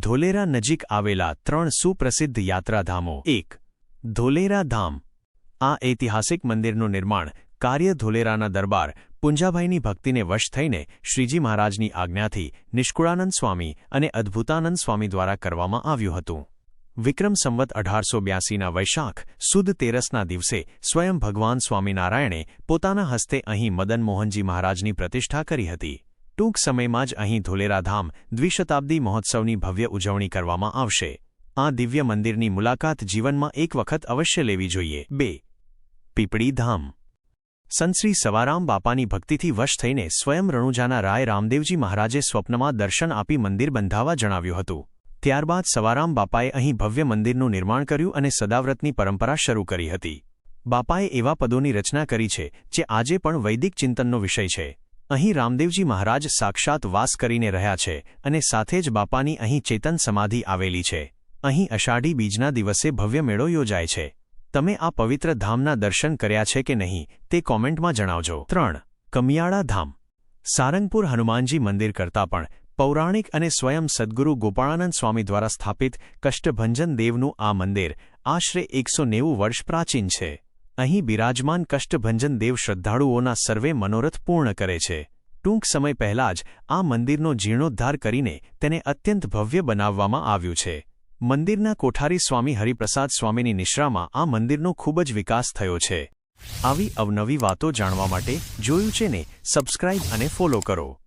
ધોલેરા નજીક આવેલા 3 સુપ્રસિદ્ધ યાત્રાધામો 1. ધોલેરા ધામ. આ ઐતિહાસિક મંદિરનું નિર્માણ કાર્ય ધોલેરાના દરબાર પુંજાભાઈની ભક્તિને વશ થઈને શ્રીજી મહારાજની આજ્ઞાથી નિષ્કુળાનંદ સ્વામી અને અદ્ભુતાનંદ સ્વામી દ્વારા કરવામાં આવ્યું હતું. વિક્રમ સંવત 1882ના વૈશાખ સુદ તેરસના દિવસે સ્વયં ભગવાન સ્વામિનારાયણે પોતાના હસ્તે અહીં મદન મોહનજી મહારાજની પ્રતિષ્ઠા કરી હતી. ટૂંક સમયમાં જ અહીં ધોલેરા ધામ દ્વિશતાબ્દી મહોત્સવની ભવ્ય ઉજવણી કરવામાં આવશે. આ દિવ્ય મંદિરની મુલાકાત જીવનમાં એક વખત અવશ્ય લેવી જોઈએ. 2. પીપળી ધામ. સંત શ્રી સવારામ બાપાની ભક્તિથી વશ થઈને સ્વયં રણુજાના રાય રામદેવજી મહારાજે સ્વપ્નમાં દર્શન આપી મંદિર બંધાવવા જણાવ્યું હતું. ત્યારબાદ સવારામ બાપાએ અહીં ભવ્ય મંદિરનું નિર્માણ કર્યું અને સદાવ્રતની પરંપરા શરૂ કરી હતી. બાપાએ એવા પદોની રચના કરી છે જે આજે પણ વૈદિક ચિંતનનો વિષય છે. અહીં રામદેવજી મહારાજ સાક્ષાત વાસ કરીને રહ્યા છે અને સાથે જ બાપાની અહીં ચેતન સમાધિ આવેલી છે. અહીં અષાઢી બીજના દિવસે ભવ્ય મેળો યોજાય છે. તમે આ પવિત્ર ધામના દર્શન કર્યા છે કે નહીં તે કોમેન્ટમાં જણાવજો. 3. કમિયાળા ધામ. સારંગપુર હનુમાનજી મંદિર કરતાં પણ પૌરાણિક અને સ્વયં સદ્ગુરુ ગોપાળાનંદ સ્વામી દ્વારા સ્થાપિત કષ્ટભંજન દેવનું આ મંદિર આશરે 190 વર્ષ પ્રાચીન છે. અહીં બિરાજમાન કષ્ટભંજન દેવ શ્રદ્ધાળુઓના સર્વે મનોરથ પૂર્ણ કરે છે. ટૂંક સમય પહેલાં જ આ મંદિરનો જીર્ણોદ્ધાર કરીને તેને અત્યંત ભવ્ય બનાવવામાં આવ્યું છે. મંદિરના કોઠારી સ્વામી હરિપ્રસાદ સ્વામીની નિશ્રામાં આ મંદિરનો ખૂબ જ વિકાસ થયો છે. આવી અવનવી વાતો જાણવા માટે જોયું છે ને સબસ્ક્રાઇબ અને ફોલો કરો.